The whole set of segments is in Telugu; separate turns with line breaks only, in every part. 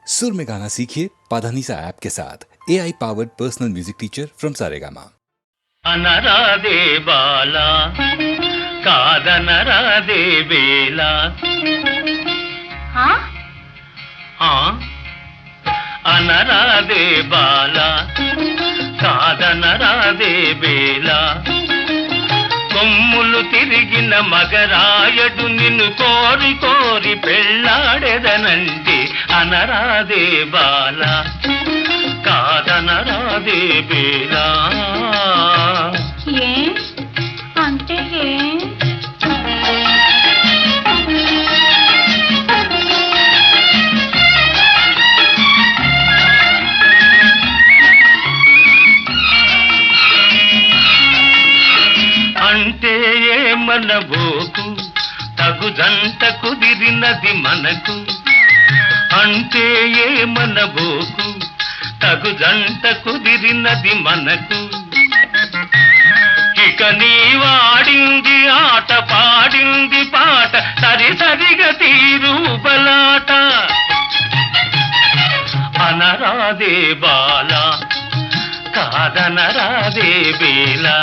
सुर में गाना सीखिए पाधानीसा ऐप के साथ AI powered personal music teacher from Saregama.
అనరాదే బాలా కాదనరాదే వేలా అనరాదే బాలా కాదనరాదే వేలా కొమ్ములు తిరిగిన మగరాయడు నిన్ను కోరి కోరి పెళ్ళాడెదనంటే అనరాదే బాలా కాదనరాదే వేలా
అంటే
అంటే ఏమనబోకు తగు జంట కుదిరినది మనకు అంటే ఏమనబోకు తగు జంట కుదిరినది మనకు ఇక నీ వాడింది ఆట పాడింది పాట సరి సరిగా తీరు బలాట అనరాదే బాలా కాదనరాదే వేలా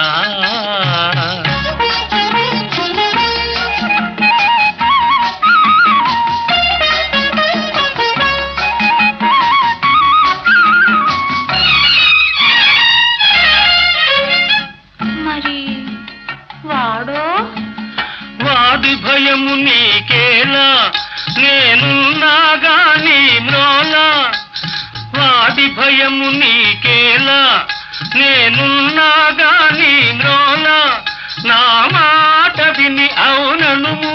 వాడి భయము నీకేలా నేనున్నాగా నీ మ్రోలా వాడి భయము నీకేలా నేనున్నాగా నీ మ్రోలా నా మాట విని అవుననుము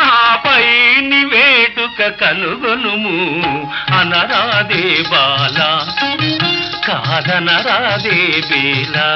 ఆపై నీ వేడుక కనుగొనుము అనరాదే బాలా కాదనరాదే వేలా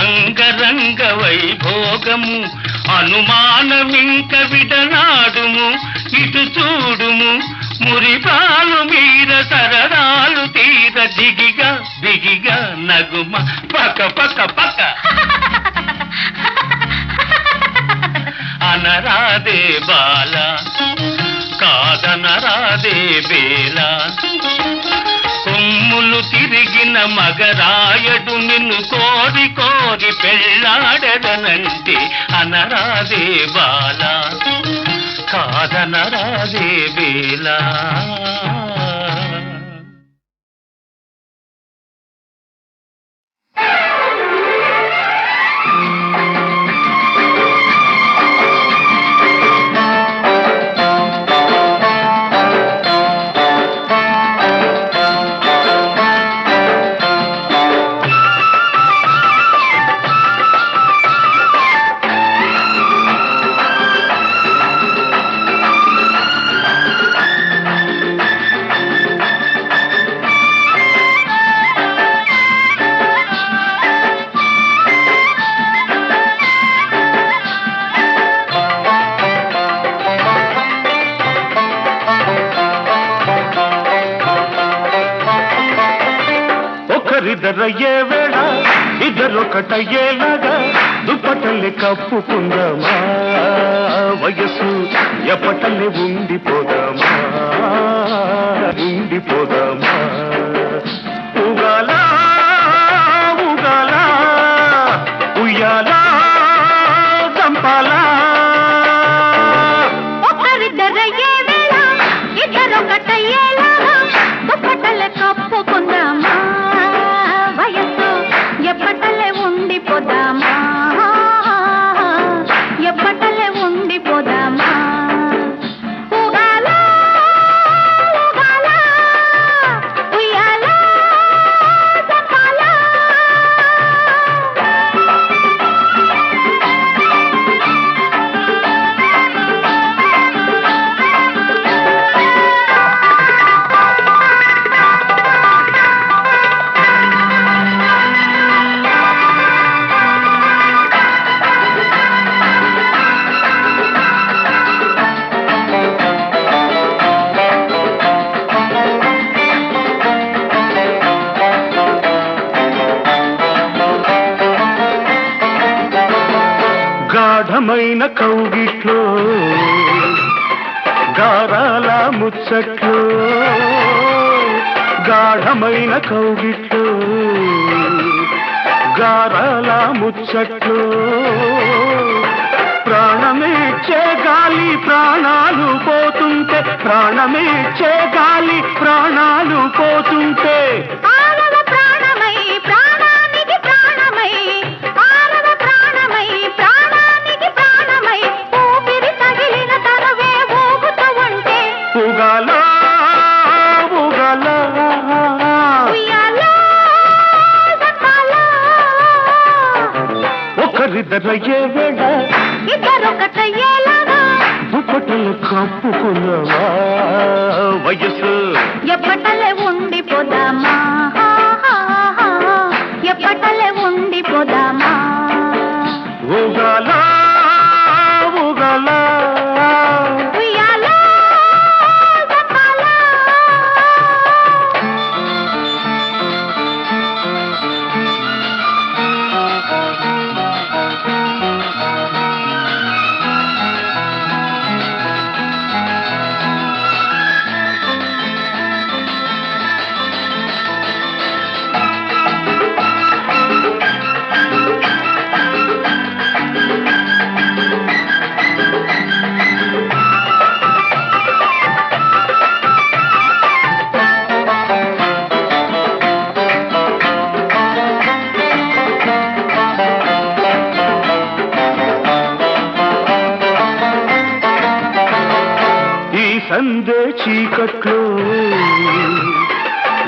అంగరంగ వైభోగము అనుమానమింక విడనాడుము ఇటు చూడుము మురిపాలు మీర సరదాలు తీర దిగిగా దిగిగా నగుమ పక పక పక అనరాదే బాలా కాదనరాదే వేలా కొమ్ములు తిరిగిన మగరాయడు నిన్ను కోరి కోరి పెళ్ళాడెదనంటే అనరాదే బాలా కాదనరాదే వేలా ఒకరిద్దరయ్యే వేళ ఇద్దరొకటయ్యేలాగా దుప్పటల్లి కప్పుకుందామా వయసు ఎప్పటల్లి ఉండిపోదామా ఉండిపోదామా ఉగాలా ఉగాలా ఉయ్యాలా చంపాలా
ఒకరిద్దరయ్యే వేళ ఇద్దరొకటయ్యేలాగా దుప్పటల్లి కప్పుకుందామా వయసు ఎప్పటలే ఉండిపోదామా ఎప్పటలే ఉండిపోదామా ఉగాలా ఉగాలా ఉయ్యాలా
గాఢమైన కౌగిట్లో గారాల ముచ్చట్లో గాఢమైన కౌగిట్లో గారాల ముచ్చట్లో ప్రాణమేచ్చే గాలి ప్రాణాలు పోతుంటే ప్రాణమేచ్చే గాలి ప్రాణాలు పోతుంటే
ఆరవ ప్రాణమై ప్రాణానికి ప్రాణమై ఆరవ ప్రాణమై ప్రాణానికి ప్రాణమై ఊపిరి తగిలిన తనువే ఊగుతూ ఉంటే
ఉగాల ఉగాల
ఉయ్యాలో జపాలో
ఒకరిద్దరయ్యే వేళ
ఇద్దరొకటయ్యేలాగా
దుప్పటలు కప్పుకున్నావా వయసు
ఎప్పటలే ఉండిపోదామా ఎప్పటలే ఉండిపోదామా
ఉగాల ఉగాల
ఉయ్యాలో జపాలో
ఈ సందే చీకట్లో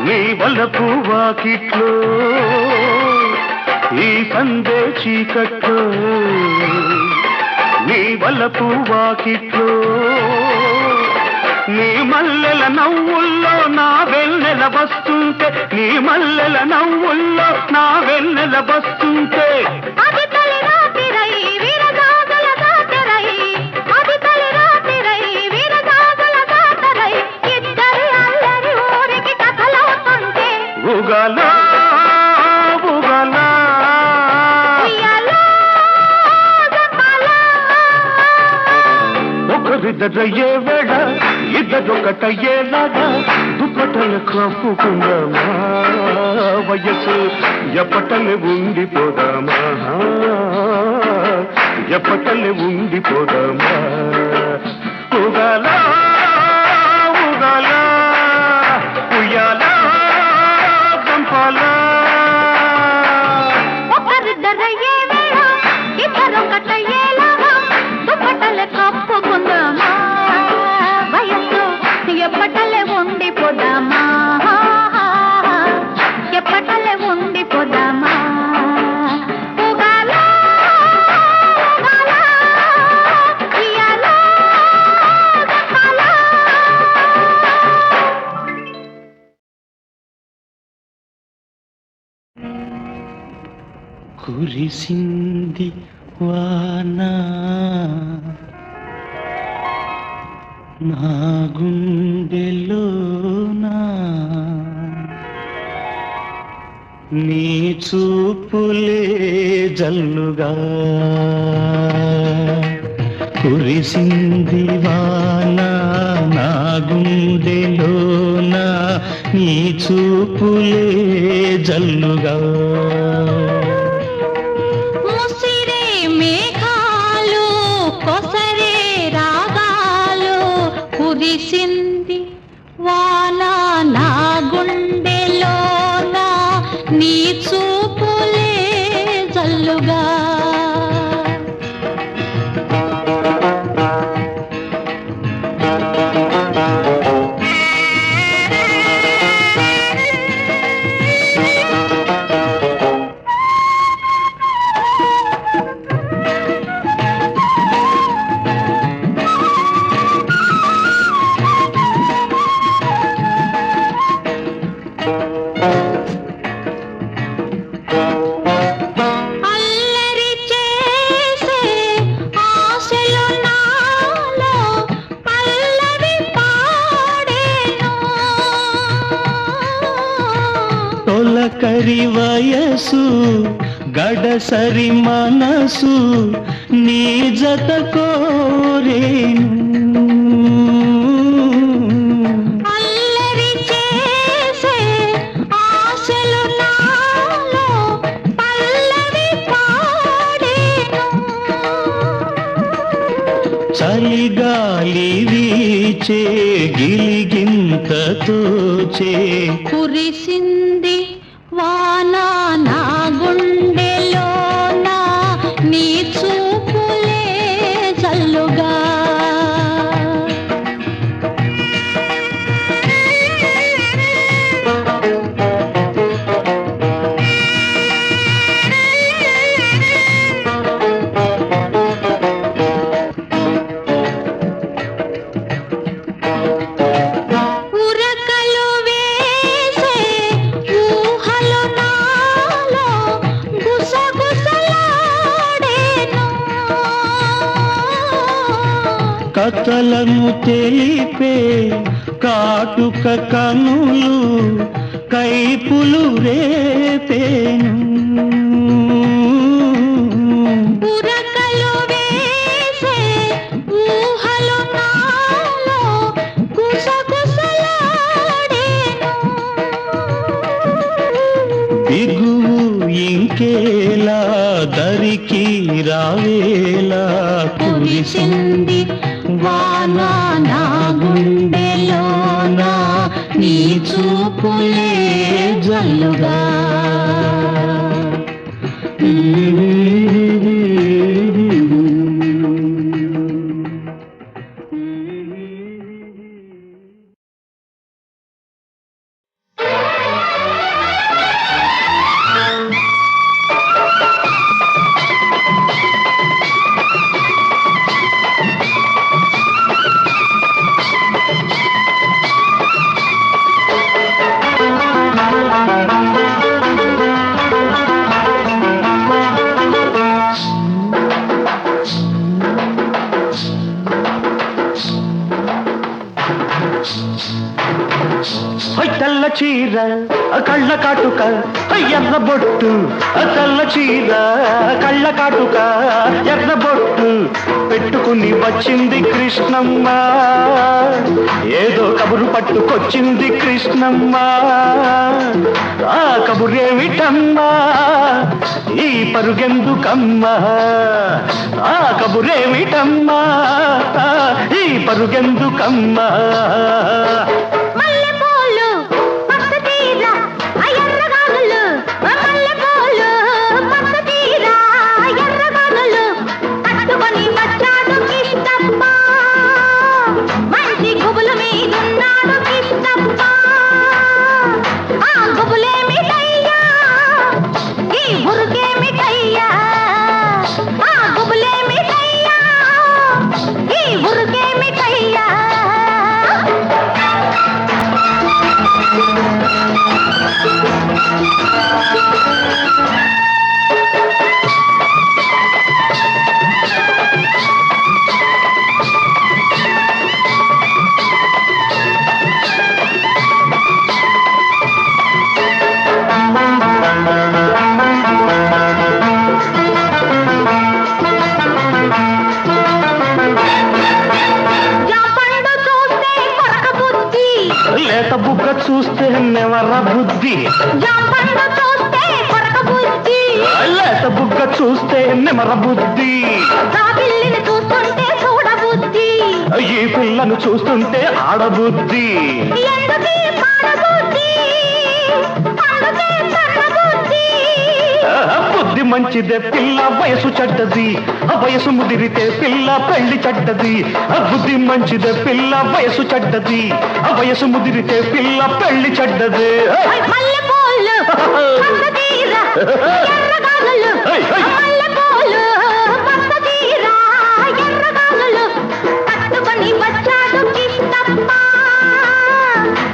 నీ వలపు వాకిట్లో ఈ సందే చీకట్లో నీ వలపు వాకిట్లో నీ మల్లెల నవ్వుల్లో నా వెన్నెల వస్తుంటే నీ మల్లెల నవ్వుల్లో నా వెన్నెల వస్తుంటే
అది తలి రాతిరై వీరగాగల దాటరై అది తలి రాతిరై వీరగాగల దాటరై ఇద్దరి అల్లరి ఊరికి కథలవుతుంటే
ఉగాల ఉగాల
ఉయ్యాలో జపాలో
ఒకరిద్దరయ్యే వేళ ఇద్దరొకటయ్యేలాగా దుప్పటలు కప్పుకుందామా వయసు ఎప్పటలే ఉండిపోదామా ఎప్పటలే ఉండిపోదామా ఉగాల ఉగాల ఉయ్యాల చంపాలా
ఒకరిద్దరయ్యే వేళ ఇద్దరొకటయ్యేలాగా దుప్పటలే కప్పుకుందామా వయస్సు ఎప్పటలే ఉండిపోదామా ఎప్పటలే ఉండిపోదామా ఉగాల ఉగాల ఉయ్యాలో జపాలో
కురిసింది వాన నా గుండెలోనా నీ చూపులే జల్లుగా కురిసింది వాన నా గుండెలోనా నీ చూపులే జల్లుగా
ముసిరే మేఘాలు కొసరే రాగాలు కురిసింది వాన నా గుండెలోన నీ చూపులే జల్లుగా
కరి వయసు గడసరి మనసు నీ జత కోరేను
అల్లరి చేసే ఆశలు నాలో పల్లవి పాడేను
చలిగాలి వీచే గిలిగింతతో చే
కురిసింది వాన నా గుండెలోన నీ చూపులే జల్లుగా ఉరకలు వేసే ఊహలు నాలో గుసగుసలాడేను
కథలను తెలిపే కాటుక కనులు కైపులు రేపేను
ఉరకలు వేసే ఊహలు నాలో గుసగుసలాడేను
బిగువు ఇంకేలా దరికి రావేలా
కురిసింది వాన నా గుండెలోన నీ చూపులే జల్లుగా
తెల్ల చీర కళ్ళ కాటుక ఎర్ర బొట్టు తెల్ల చీర కళ్ళ కాటుక ఎర్ర బొట్టు పెట్టుకుని వచ్చింది కృష్ణమ్మ ఏదో కబురు పట్టుకొచ్చింది కృష్ణమ్మ ఆ కబురేమిటమ్మా ఈ పరుగెందుకమ్మా ఆ కబురేమిటమ్మా ఈ పరుగెందుకమ్మా
మల్లెపూలు పచ్చ తీర ఎర్రగానులు మల్లెపూలు పచ్చ తీర ఎర్రగానులు పట్టుకొని వచ్చాడు కృష్ణప్ప మంచి గుబుల మీదున్నాడు కృష్ణప్ప ఆ గుబులేమిటయ్యా ఈ బురుకేమిటయ్యా ఆ గుబులేమిటయ్యా ఈ బురుకేమిటయ్యా జాపండు చూస్తే కొరక బుద్ధి
లేత బుగ్గ చూస్తే నెవర బుద్ధి
జాపండు చూస్తే కొరక బుద్ధి
లేత బుగ్గ చూస్తే నెమర బుద్ధి
జాబిల్లిని చూస్తుంటే చూడ బుద్ధి
ఈ పిల్లను చూస్తుంటే ఆడబుద్ధి
ఎందుకీ పాడ బుద్ధి అందుకే సన్న బుద్ధి
బుద్ధి మంచిదే పిల్ల వయసు చెడ్డది వయసు ముదిరితే పిల్ల పెళ్లి చెడ్డది బుద్ధి మంచిదే పిల్ల వయసు చెడ్డది వయసు ముదిరితే పిల్ల పెళ్లి చెడ్డది
మల్లెపూలు పచ్చ తీర ఎర్రగానులు మల్లెపూలు పచ్చ తీర ఎర్రగానులు పట్టుకొని వచ్చాడు కృష్ణప్ప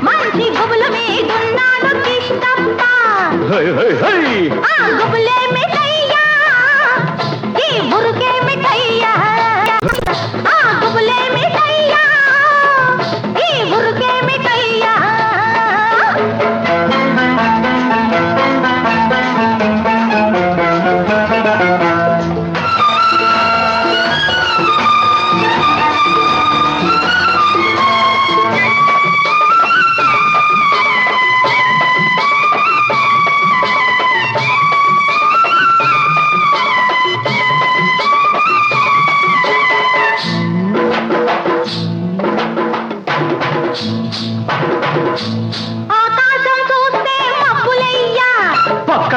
మంచి గుబుల మీదున్నాడు కృష్ణప్ప ఆ గుబులేమిటయ్యా ఈ బురుకేమిటయ్యా ఆ గుబులేమిటయ్యా ఈ బురుకేమిటయ్యా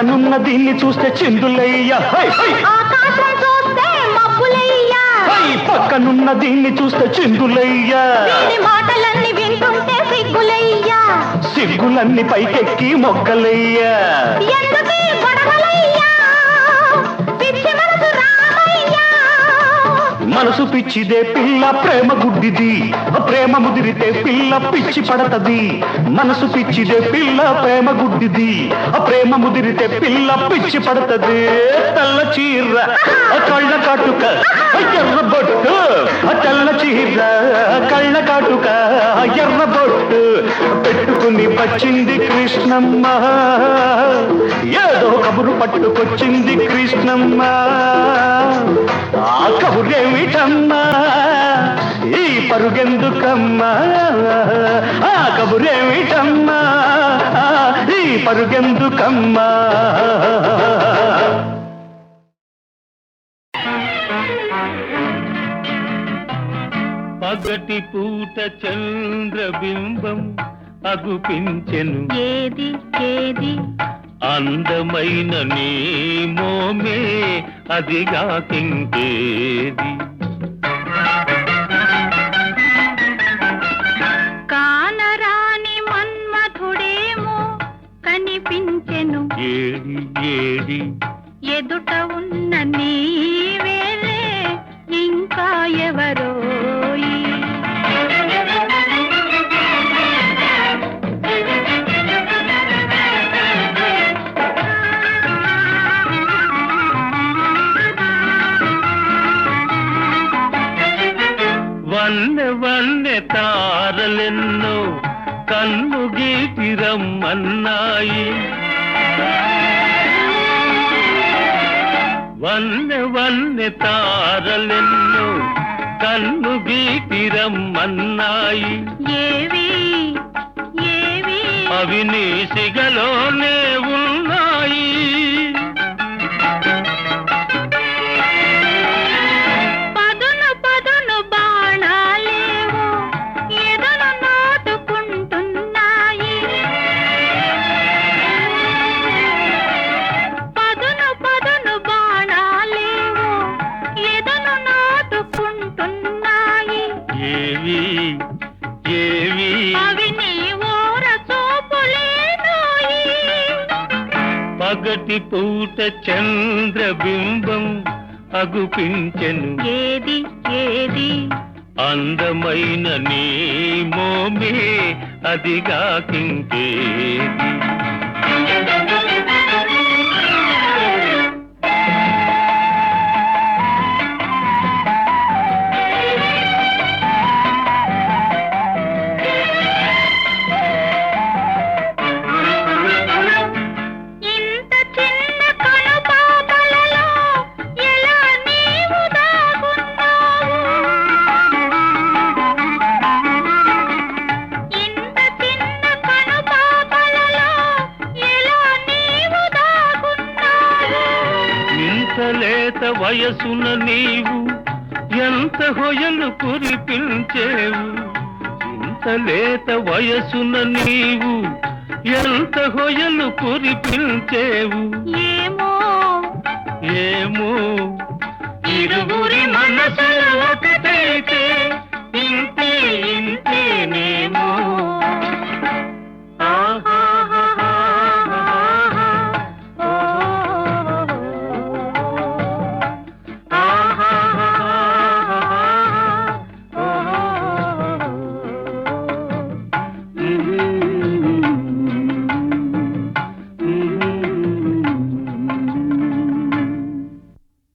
పక్కనున్న దీన్ని చూస్తే చిందులయ్యా
ఆకాశం చూస్తే మబ్బులయ్యా
పక్కనున్న దీన్ని చూస్తే చిందులయ్యా
వీడి మాటలన్నీ వింటుంటే సిగ్గులయ్యా
సిగ్గులన్నీ పైకెక్కి మొగ్గలయ్యా
ఎందుకీ గొడవలయ్యా పిచ్చి మనసు రామయ్యా
మనసు పిచ్చిదే పిల్ల ప్రేమ గుడ్డిది ప్రేమ ముదిరితే పిల్ల పిచ్చి పడతది మనసు పిచ్చిదే పిల్ల ప్రేమ గుడ్డిది ప్రేమ ముదిరితే పిల్ల పిచ్చి పడతది తెల్ల చీర కళ్ళ కాటుక ఎర్ర బొట్టు తెల్ల చీర కళ్ళ కాటుక ఎర్ర బొట్టు పెట్టుకుని వచ్చింది కృష్ణమ్మ ఏదో కబురు పట్టుకొచ్చింది కృష్ణమ్మ ఆ కబురేమిటమ్మా ఈ పరుగెందుకమ్మా ఆ కబురేమిటమ్మా ఈ పరుగెందుకమ్మా పగటి పూట చంద్రబింబం అగుపించెను
ఏది ఏది
అందమైన నీ మోమే అదిగాకింకేది
కానరాని మన్మథుడేమో కనిపించెను
ఏడి ఏడి
ఎదుట ఉన్న నీవేలే ఇంకా ఎవరోయి
వన్నె వన్నె తారలెన్నో కన్ను గీటి రమ్మన్నాయి వన్నె వన్నె తారలెన్నో కన్ను గీటి రమ్మన్నాయి
ఏవి ఏవి
అవి నీ సిగలోనే ఉన్నాయి
పదును పదును బాణాలేవో ఎదను నాటుకుంటున్నాయి పదును పదును బాణాలేవో ఎదను నాటుకుంటున్నాయి
ఏవి ఏవి
అవి నీ ఓర చూపులేనోయి
పగటి పూట చంద్రబింబం అగుపించెను
ఏది ఏది
అందమైన నీ మోమే అదిగాకింకేది
ఇంత చిన్న కనుపాపలలో ఎలా నీవు దాగున్నావు ఇంత చిన్న కనుపాపలలో ఎలా నీవు దాగున్నావు
ఇంత లేత వయసున నీవు ఎంత హొయలు కురిపించేవు ఇంత లేత వయసున నీవు ఎంత హొయలు కురిపించేవు
ఏమో
ఏమో ఇరువురి మనసులు ఒకటైతే ఇంతే ఇంతేనేమో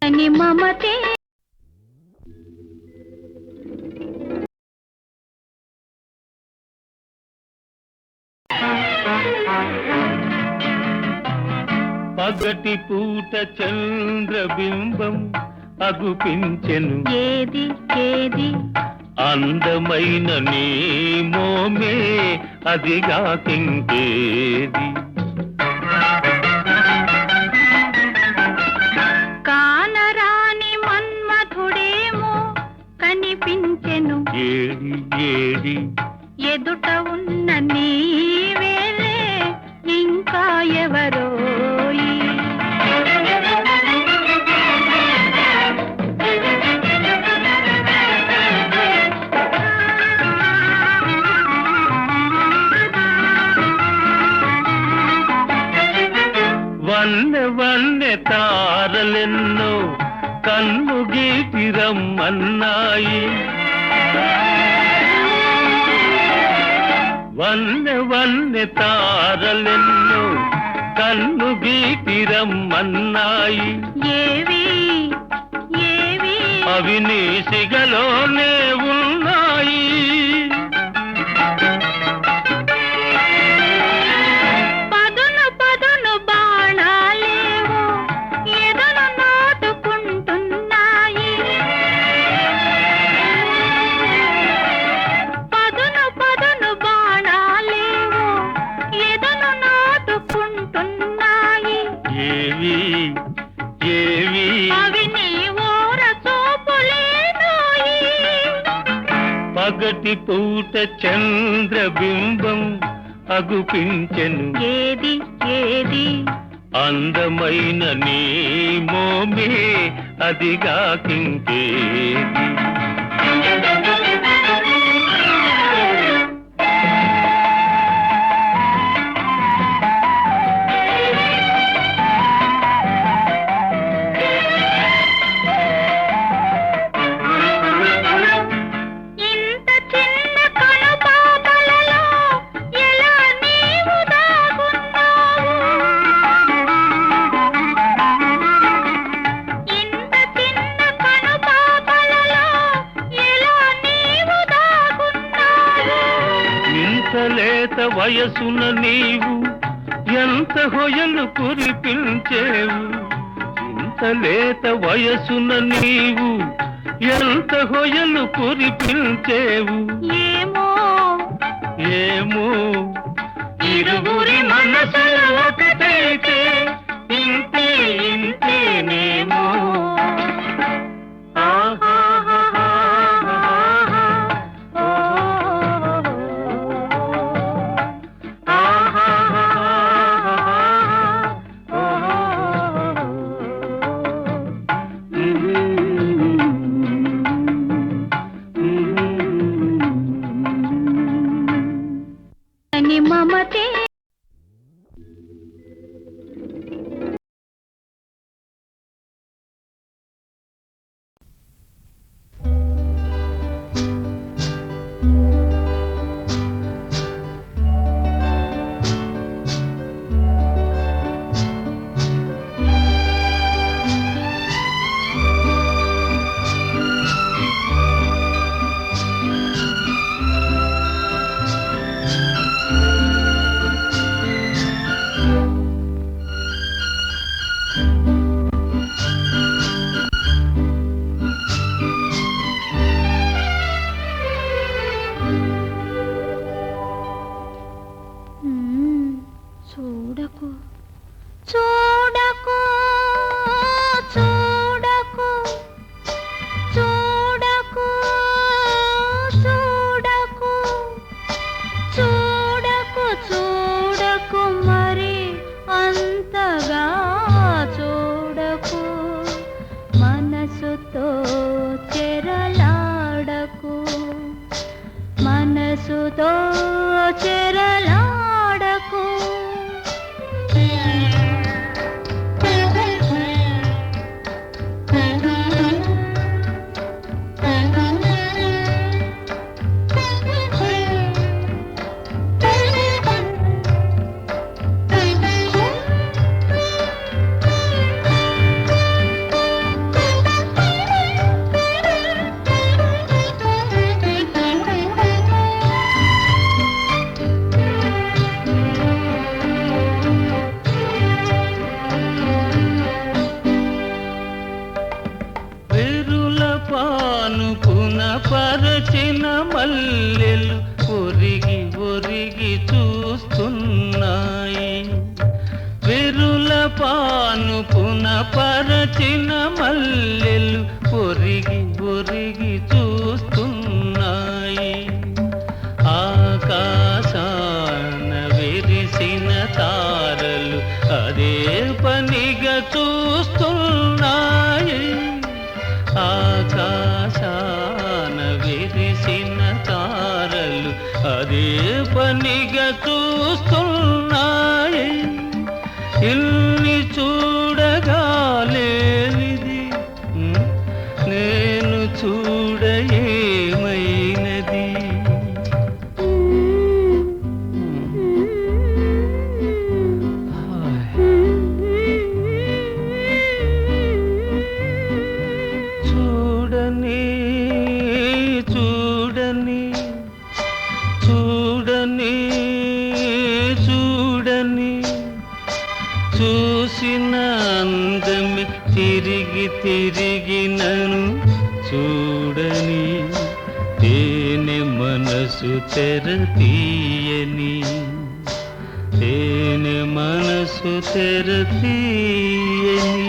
అని మమతే
పగటి పూట చంద్రబింబం అగుపించెను
ఏది ఏది
అందమైన నీ మోమే అదిగాకింకేది
కానరాని మన్మథుడేమో కనిపించెను
ఏడి ఏడి
ఎదుట ఉన్న నీవేలే ఇంకా ఎవరోయి
వన్నె తారలెన్నో కన్ను గీటి రమ్మన్నాయి. వన్నె తారలెన్నో కన్ను గీటి రమ్మన్నాయి.
ఏవి ఏవి
అవి నీ సిగలోనే ఉన్నాయి.
పదును పదును బాణాలేవో ఎదను నాటుకుంటున్నాయి. పదును పదును బాణాలేవో ఎదను నాటుకుంటున్నాయి.
ఏవి ఏవి
అవి నీ ఓర చూపులేనోయి.
పగటి పూట చంద్రబింబం అగుపించెను.
ఏది ఏది
అందమైన నీ మోమే అదిగా కింకేది.
ఇంత చిన్న కనుపాపలలో ఎలా నీవు దాగున్నావు. ఇంత చిన్న కనుపాపలలో ఎలా నీవు దాగున్నావు.
ఇంత లేత వయసున నీవు ఎంత హొయలు కురిపించేవు. ఇంత లేత వయసున నీవు ఎంత హొయలు కురిపించేవు.
ఏమో
ఏమో ఇరువురి మనసులు ఒకటైతే ఇంతే ఇంతేనేమో.
అని మమతే చూడకు చూడకు చూడకు చూడకు చూడకు చూడకు చూడకు మరి అంతగా చూడకు. మనసుతో చెరలాడకు. మనసుతో చెరలాడకు.
పరచిన మల్లెలు ఒరిగి ఒరిగి చూస్తున్నాయి. విరుల పానుపున పరచిన మల్లెలు ఒరిగి ఒరిగి చూస్తున్నాయి. ఆకాశాన విరిసిన తారలు అదే పనిగా చూస్తున్నాయి. ఆకాశాన విరిసిన తారలు అదే పనిగా చూస్తున్నాయి. ఇల్ని చూడ
చూసిన అందమి తిరిగి తిరిగి నన్ను చూడని తేనె మనసు తెర తీయని తేనె మనసు తెర తీయని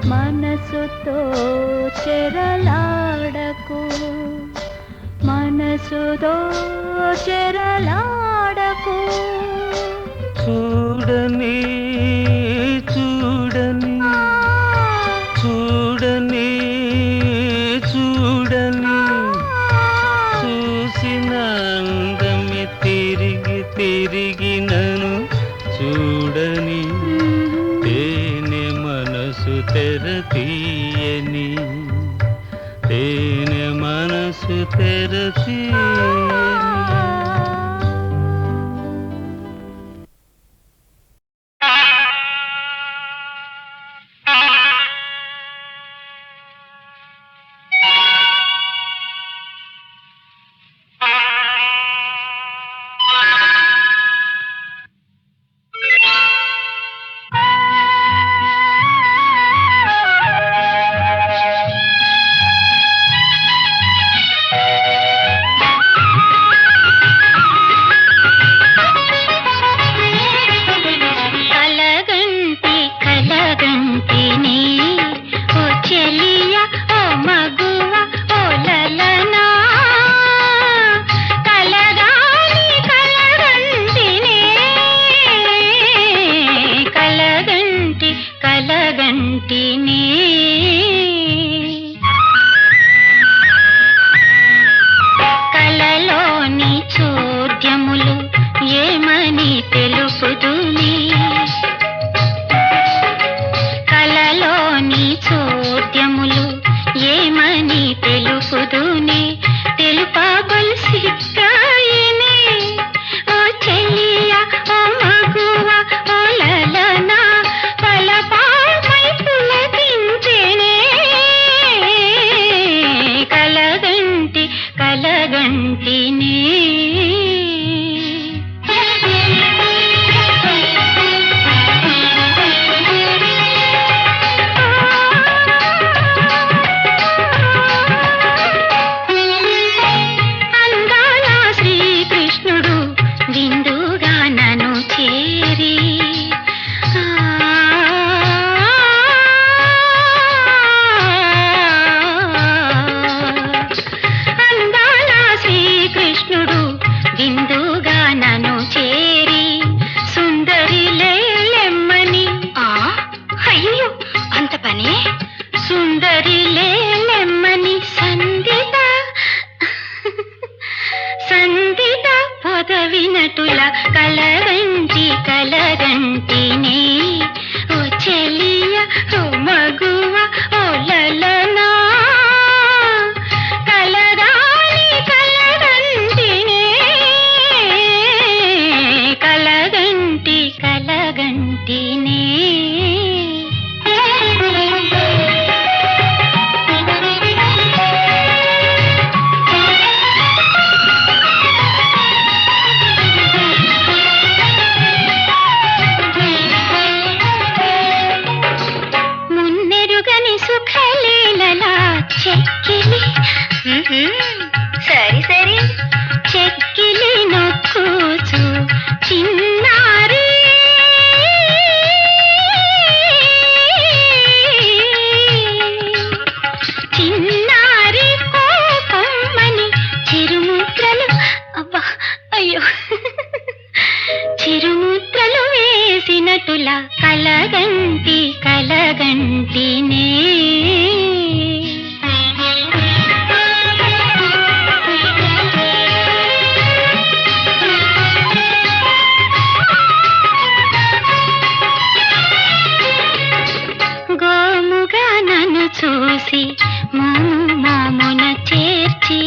మనసుతో చెరలాడకు మనసుతో చెరలాడకు
చూడని చూడని చూడని చూడని చూసిన అందమి తిరిగి తిరిగి నన్ను చూడని తేనె మనసు తెర తీయని తేనె మనసు తెర తీయని
కలలోని చోద్యములు ఏమని తెలుపుదుని కలలోని చోద్యములు ఏమని తెలుపుదుని తెలుపబల్సికాయనే ఓ చెలియా ఓ మగువ ఓ లలనా పలపామై పులకించెనే కలగంటి కలగంటినే అందాల శ్రీకృష్ణుడు విందుగా నన్ను చేరి అందాల శ్రీకృష్ణుడు విందుగా నన్ను చేరి సుందరి లేలెమ్మని అయ్యో అంత పని సుందరి లేలెమ్మని సందిత సందిత పొదవినటుల కలగంటి కలగంటిని ఓ చెలియ ఓ మగువ ఓ లలన చెక్కిలి సరి సరి చెక్కిలి నొక్కుచు చిన్నారి చిన్నారి కోపమ్మని చిరుముద్రలు అబ్బా అయ్యో చిరుముద్రలు వేసినట్టులా కలగంటి కలగంటినే గోముగా నన్ను చూసి మోమున చేర్చి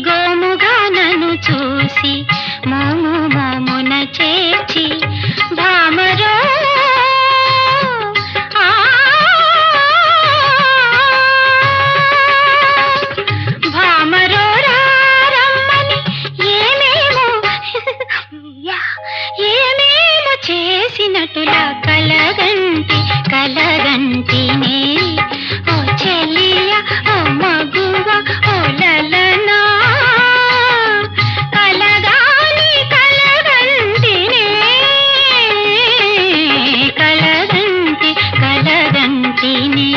గోముగా నన్ను చూసి మోమున చేర్చి భామరో భామరో రమ్మని ఏమేమో చేసినట్టులా కలగంటి కలగంటినే ఓ చెలియ ఓ మగువ ఓ లలనా కలగాలి కలగంటినే కలగంటి కలగంటినే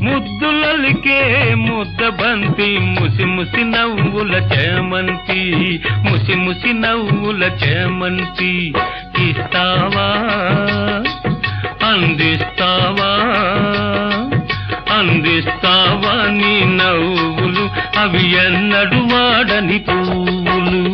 ముద్దులలికే ముద్దబంతి ముసి ముసి నవ్వుల చేమంతి ముసి ముసి నవ్వుల చేమంతి ఇస్తావా అందిస్తావా అందిస్తావా నీ నవ్వులు అవి ఎన్నడు వాడని పువ్వులు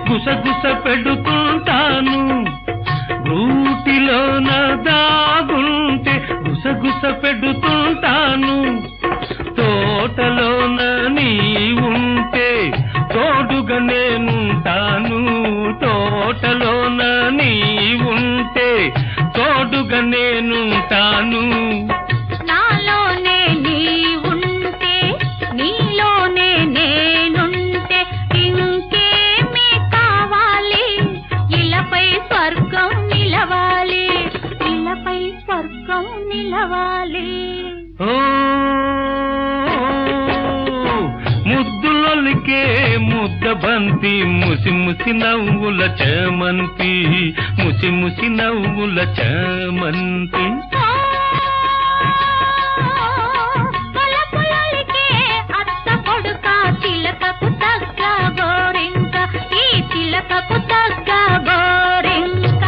గుసగుస పెడుతుంటాను గూటిలోన దాగుంటే గుసగుస పెడుతుంటాను తోటలోన నీ ఉంటే తోడుగా నేనుంటాను తోటలోన నీ ఉంటే తోడుగా నేనుంటాను.
నాలోనే నీ ఉంటే నీలోనే నేనుంటే ఇంకేమి కావాలి? ఇలపై స్వర్గం నిలవాలి, ఇలపై స్వర్గం నిలవాలి.
ఓ ముద్దులొలికే ముద్ద బంతి, ముసి ముసి నవ్వుల చేమంతి, ముసి ముసి నవ్వుల చేమంతి.
పొలపులలికే అత్త కొడుక, చిలకకు తగ్గ గోరింక, ఈ చిలకకు తగ్గ గోరింక.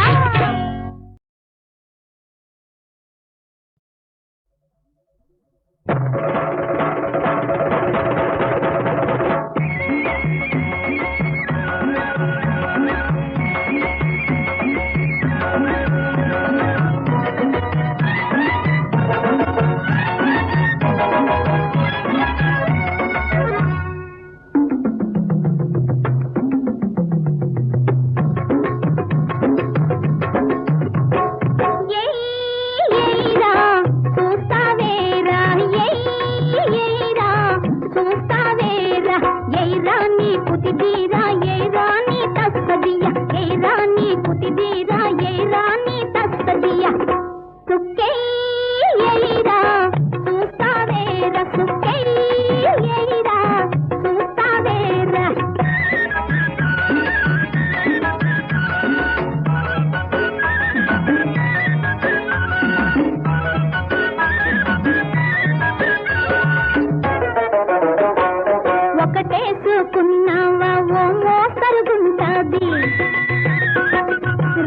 ఒకటేసుకున్నావా ఓ మోసరుగుంటది,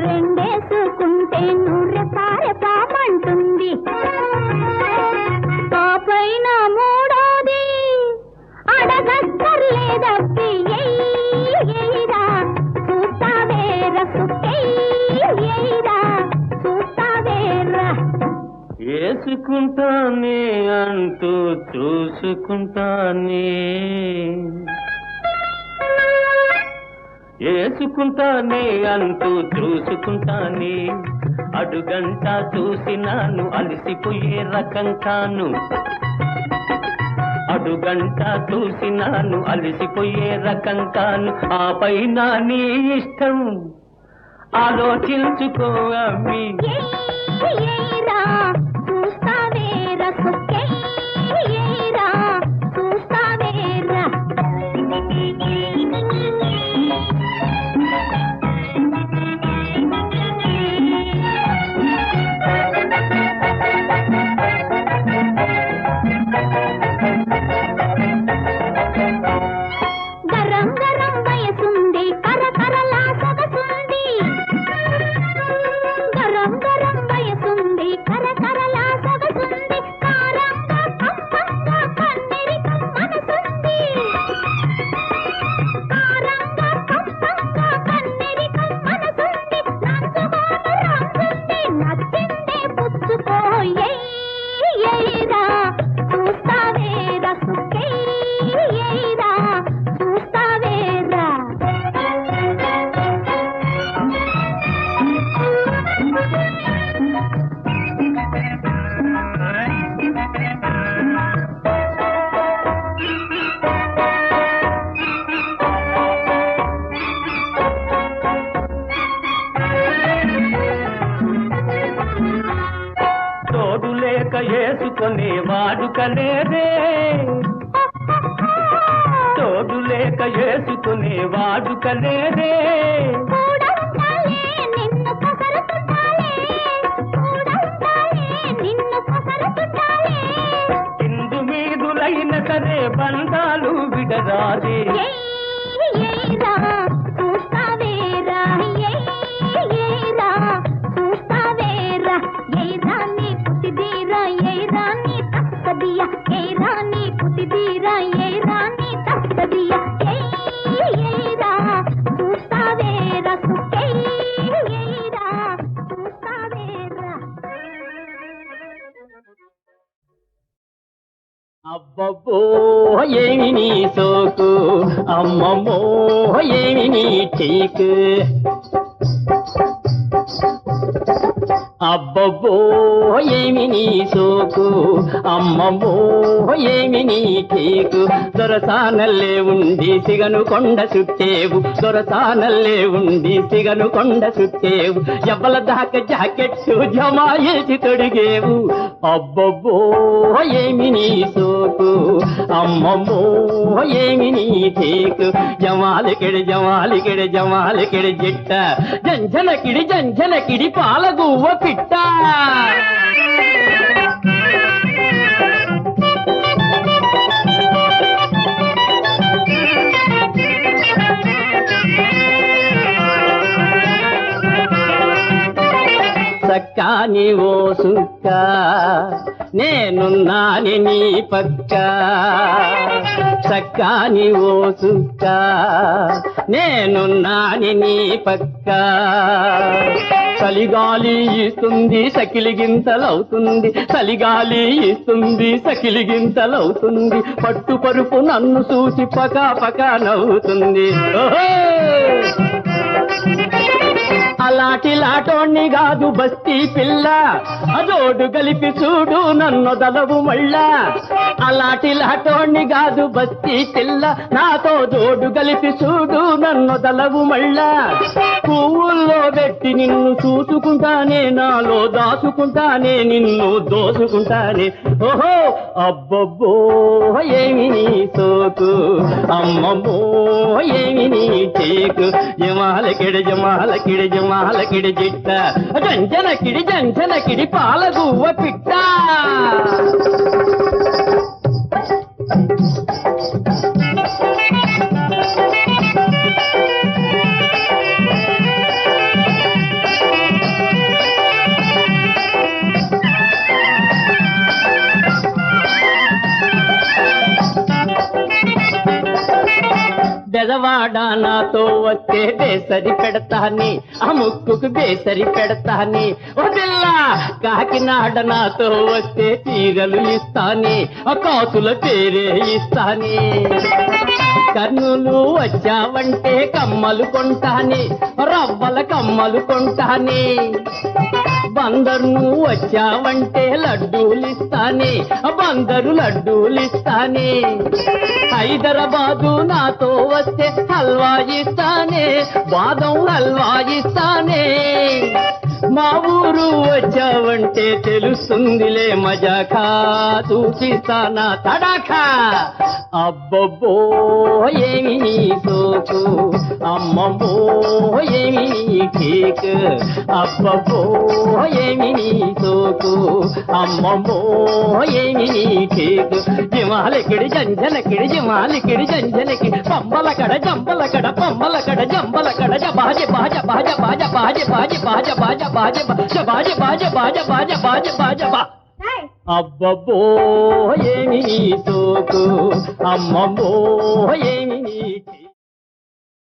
రెండేసుకుంటే నూరెపారెపామంటుంది, ఆ పైన మూడోది అడగక్కర్లేదప్పి. ఎయ్యిరా చూస్తావేరా సుక్కెయ్యిరా చూస్తావేరా.
వేసుకుంటానే అంటూ చూసుకుంటానే, వేసుకుంటానే అంటూ చూసుకుంటానే, అడుగంట చూసినాను అలిసిపోయే రకం కాను, అడుగంట చూసినాను అలిసిపోయే రకం కాను. ఆ పైన నీ ఇష్టం ఆలోచించుకో అమ్మి.
ఎయ్యిరా చూస్తావేరా సుక్కెయ్యిరా చూస్తావేరా. గరం గరం వయసుంది, కరకరలా సొగసుంది, గరం గరం వయసుంది, కరకరలా సొగసుంది, కారంగా కమ్మంగా కన్నెరికం మనసుంది, కారంగా కమ్మంగా కన్నెరికం మనసుంది, నంచుకోను రాసుంది, నచ్చిందే పుచ్చుకో. ఎయ్యిరా చూస్తావేరా సుక్కెయ్యిరా చూస్తావేరా.
తోడు లేక వేసుకునే వాడుకలేదే, తోడు లేక వేసుకునే వాడుకలేదే.
కూడంతాలే నిన్ను కసరుతుంటాలే, కూడంతాలే నిన్ను కసరుతుంటాలే.
ఇందు మీదులైన సరే బంధాలు విడరాదే.
ఎయ్యిరా చూస్తావేరా, ఎయ్యిరా చూస్తావేరా. ఎయ్యిరా నీ పుట్టిదీరా, ఎయ్యిరా నీ తక్కదియా, ఎయ్యిరా నీ పుట్టిదీరా, ఎయ్యిరా నీ తక్కదియా. ఎయ్యిరా చూస్తావేరా సుక్కెయ్యిరా చూస్తావేరా.
అబ్బబ్బో ఏమి నీ సోకు, అమ్మమ్మో ఏమి నీ చీకు, అబ్బబ్బో ఏమి నీ సోకు, అమ్మమ్మో ఏమి నీ కేకు. దొరసానల్లే ఉండి సిగను కొండ చుట్టేవు, దొరసానల్లే ఉండి సిగను కొండ చుట్టేవు. ఎవ్వల దాకా జాకెట్టు జమాయించి తొడిగేవు. అబ్బబ్బో ఏమి నీ సోకు, అమ్మమ్మో ఏమి నీ కేకు. జమాలికిడి జమాలికిడి జమాలికిడి జిట్ట, జంజనకిడి పాలగువ్వ పిట్ట. సక్కాని ఓ సుక్క నేనున్నాని నీ పక్క, సక్కాని ఓ సుక్క నేనున్నాని నీ పక్క. చలిగాలి ఇస్తుంది సకిలిగింతలవుతుంది, చలిగాలి ఇస్తుంది సకిలిగింతలవుతుంది. పట్టు పరుపు నన్ను చూసి పకా పకా నవ్వుతుంది. ఓహో అలాంటి లాటోణ్ణి కాదు బస్తీ పిల్ల, అదోడు గలిపి చూడు నన్నొదలవు మళ్ళా. అలాంటి లాటోణ్ణి కాదు బస్తీ పిల్ల, నాతో జోడు గలిపి చూడు నన్నొదలవు మళ్ళా. పువ్వుల్లో పెట్టి నిన్ను చూసుకుంటానే, నాలో దాచుకుంటానే, నిన్ను దోసుకుంటానే. ఓహో అబ్బబ్బో ఏమి నీ సోకు, అమ్మమ్మో ఏమి నీ చేకు. జమాలకిడి జమాలకిడి జమాలకిడి జిట్ట, జంజనకిడి పాలగువ్వ పిట్ట. బెదవాడ నాతో వస్తే బేసరి పెడతాని, ఆ ముక్కుకు బేసరి పెడతాని. ఓ పిల్ల కాకినాడ నాతో వస్తే చీరలు ఇస్తాని, ఆ కాసుల పేరే ఇస్తాని. కర్నూలు వచ్చావంటే కమ్మలు కొంటాని, రవ్వల కమ్మలు కొంటాని. బందరు వచ్చావంటే లడ్డూలిస్తాని, బందరు లడ్డూలిస్తాని. హైదరాబాదు నాతో వస్తే హల్వా ఇస్తానే, బాదం హల్వా ఇస్తానే. మా ఊరు వచ్చావంటే తెలుస్తుందిలే మజాకా, చూపిస్తానా తడాఖా. అబ్బబ్బో ఏమి నీ సోకు, అమ్మమ్మో ఏమి నీ కేక్. అబ్బబ్బో ఏమి నీ సోకు, అమ్మమ్మో ఏమి నీ కేక్. జిమాలకిడి జంజనకిడి జిమాలికిడి జంజనకిడి, పంబల కడ జంబల కడ పంబల కడ జంబల కడ. బాజ బాజ బాజ బాజ బాజ బాజ బాజ బాజ బాజ బాజ బాజ బాజ బాజ బాజ బాజ బాజ బా. అబ్బబ్బో ఏమి నీ సోకు, అమ్మమ్మో ఏమి నీ